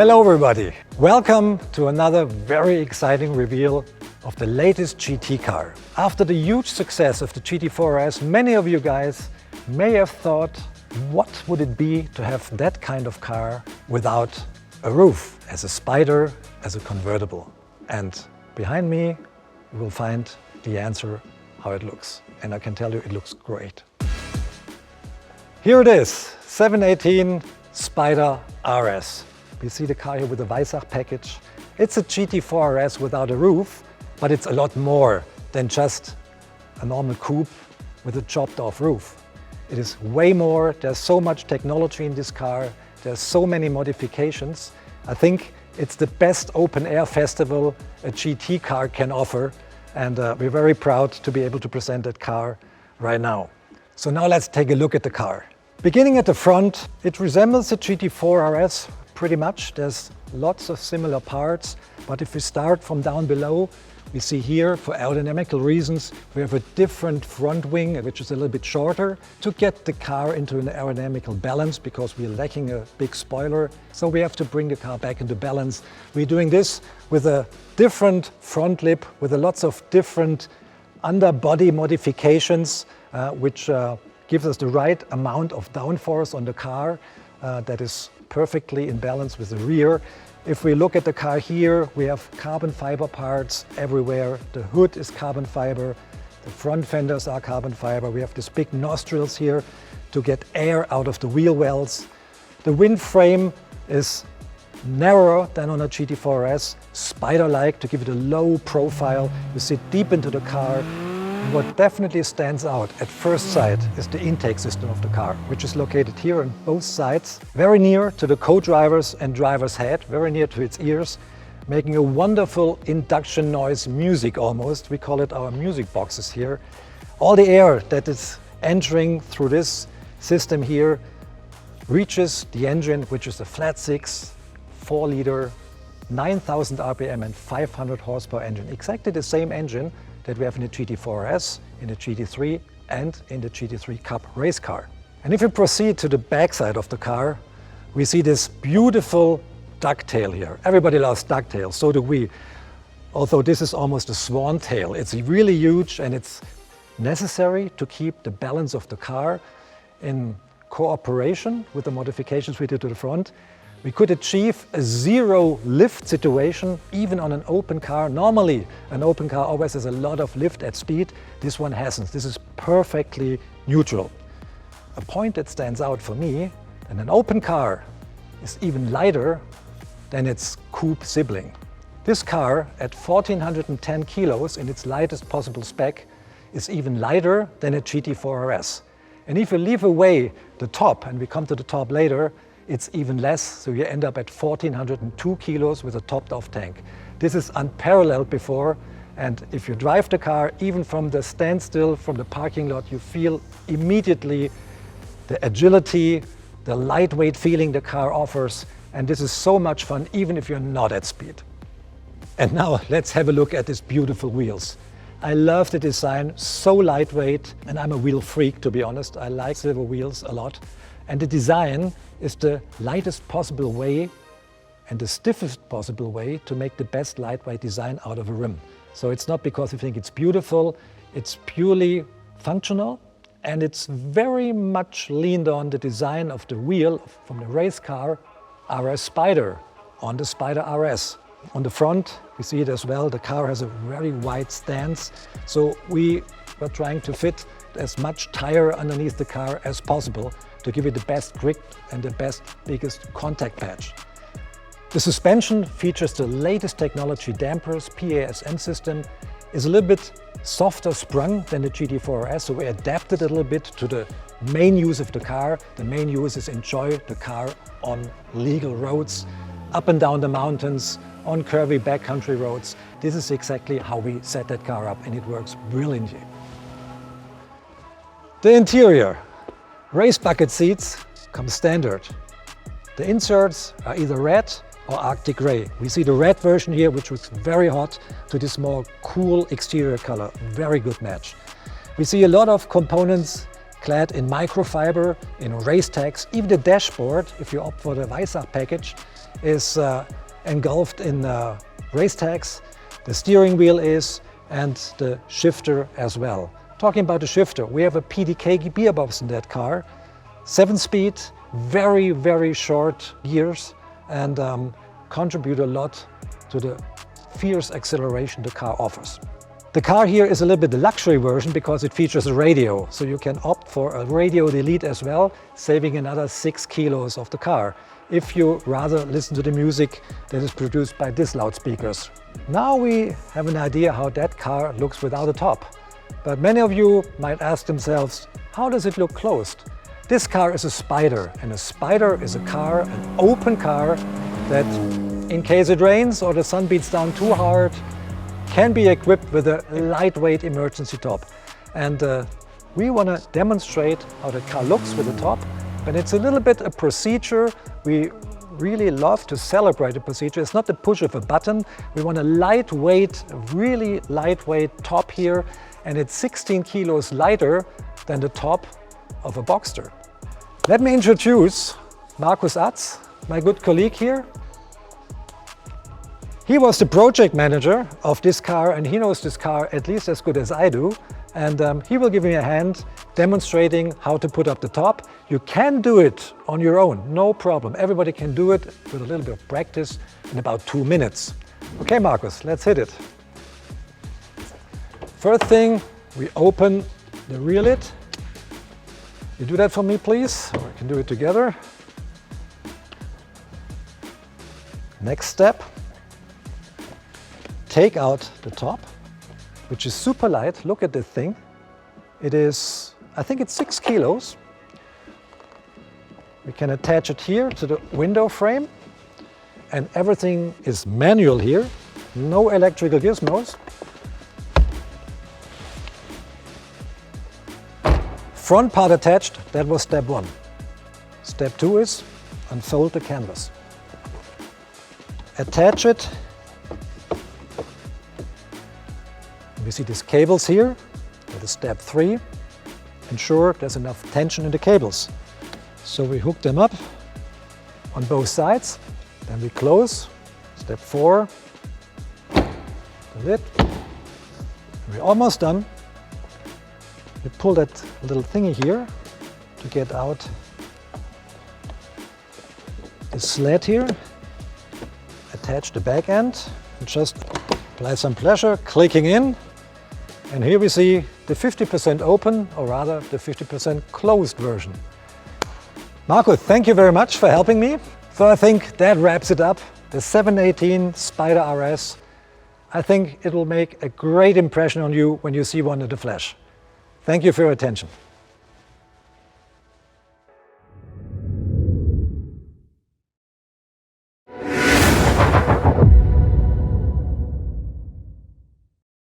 Hello everybody! Welcome to another very exciting reveal of the latest GT car. After the huge success of the GT4 RS, many of you guys may have thought, what would it be to have that kind of car without a roof, as a Spyder, as a convertible? And behind me you will find the answer how it looks. And I can tell you it looks great. Here it is, 718 Spyder RS. You see the car here with the Weissach package. It's a GT4 RS without a roof, but it's a lot more than just a normal coupe with a chopped off roof. It is way more. There's so much technology in this car. There's so many modifications. I think it's the best open air festival a GT car can offer. And we're very proud to be able to present that car right now. So now let's take a look at the car. Beginning at the front, it resembles a GT4 RS pretty much. There's lots of similar parts, but if we start from down below, we see here, for aerodynamical reasons, we have a different front wing, which is a little bit shorter, to get the car into an aerodynamical balance, because we're lacking a big spoiler. So we have to bring the car back into balance. We're doing this with a different front lip, with lots of different underbody modifications, which gives us the right amount of downforce on the car that is perfectly in balance with the rear. If we look at the car here, we have carbon fiber parts everywhere. The hood is carbon fiber, the front fenders are carbon fiber. We have these big nostrils here to get air out of the wheel wells. The wind frame is narrower than on a GT4 RS, Spyder-like, to give it a low profile. You sit deep into the car. And what definitely stands out at first sight is the intake system of the car, which is located here on both sides, very near to the co-driver's and driver's head, very near to its ears, making a wonderful induction noise music almost. We call it our music boxes here. All the air that is entering through this system here reaches the engine, which is a flat six, 4-liter, 9,000 RPM and 500 horsepower engine. Exactly the same engine that we have in the GT4 RS, in the GT3 and in the GT3 Cup race car. And if we proceed to the backside of the car, we see this beautiful ducktail here. Everybody loves ducktails, so do we. Although this is almost a swan tail. It's really huge and it's necessary to keep the balance of the car in cooperation with the modifications we did to the front. We could achieve a zero lift situation even on an open car. Normally, an open car always has a lot of lift at speed. This one hasn't. This is perfectly neutral. A point that stands out for me, and an open car is even lighter than its coupe sibling. This car, at 1,410 kilos in its lightest possible spec, is even lighter than a GT4 RS. And if you leave away the top, and we come to the top later, it's even less, so you end up at 1,402 kilos with a topped-off tank. This is unparalleled before, and if you drive the car, even from the standstill, from the parking lot, you feel immediately the agility, the lightweight feeling the car offers, and this is so much fun, even if you're not at speed. And now let's have a look at these beautiful wheels. I love the design, so lightweight, and I'm a wheel freak, to be honest. I like silver wheels a lot. And the design is the lightest possible way and the stiffest possible way to make the best lightweight design out of a rim. So it's not because we think it's beautiful, it's purely functional, and it's very much leaned on the design of the wheel from the race car RS Spyder on the Spyder RS. On the front, we see it as well, the car has a very wide stance, so we were trying to fit as much tire underneath the car as possible to give it the best grip and the biggest contact patch. The suspension features the latest technology dampers, PASM system, is a little bit softer sprung than the GT4 RS, so we adapted a little bit to the main use of the car. The main use is enjoy the car on legal roads, up and down the mountains, on curvy backcountry roads. This is exactly how we set that car up, and it works brilliantly. The interior. Race bucket seats come standard. The inserts are either red or Arctic Grey. We see the red version here, which was very hot, to this more cool exterior color. Very good match. We see a lot of components clad in microfiber, in race tags. Even the dashboard, if you opt for the Weissach package, is engulfed in race tags, the steering wheel is, and the shifter as well. Talking about the shifter, we have a PDK gearbox in that car, 7-speed, very, very short gears, and contribute a lot to the fierce acceleration the car offers. The car here is a little bit the luxury version because it features a radio, so you can opt for a radio delete as well, saving another 6 kilos of the car, if you rather listen to the music that is produced by these loudspeakers. Now we have an idea how that car looks without a top. But many of you might ask themselves, how does it look closed? This car is a Spyder, and a Spyder is a car, an open car, that in case it rains or the sun beats down too hard, can be equipped with a lightweight emergency top. And we want to demonstrate how the car looks with the top, but it's a little bit a procedure. We really love to celebrate the procedure. It's not the push of a button. We want a lightweight, really lightweight top here, and it's 16 kilos lighter than the top of a Boxster. Let me introduce Markus Atz, my good colleague here. He was the project manager of this car, and he knows this car at least as good as I do. And he will give me a hand demonstrating how to put up the top. You can do it on your own, no problem. Everybody can do it with a little bit of practice in about 2 minutes. Okay, Markus, let's hit it. First thing, we open the rear lid. You do that for me, please, or we can do it together. Next step. Take out the top, which is super light. Look at this thing. It is, I think it's 6 kilos. We can attach it here to the window frame, and everything is manual here. No electrical gizmos. Front part attached, that was step 1. Step 2 is unfold the canvas. Attach it. We see these cables here. That is step 3. Ensure there's enough tension in the cables. So we hook them up on both sides. Then we close. Step 4. The lid. We're almost done. You pull that little thingy here to get out the sled here. Attach the back end and just apply some pressure, clicking in. And here we see the 50% open, or rather the 50% closed version. Markus, thank you very much for helping me. So I think that wraps it up. The 718 Spyder RS. I think it will make a great impression on you when you see one in the flesh. Thank you for your attention.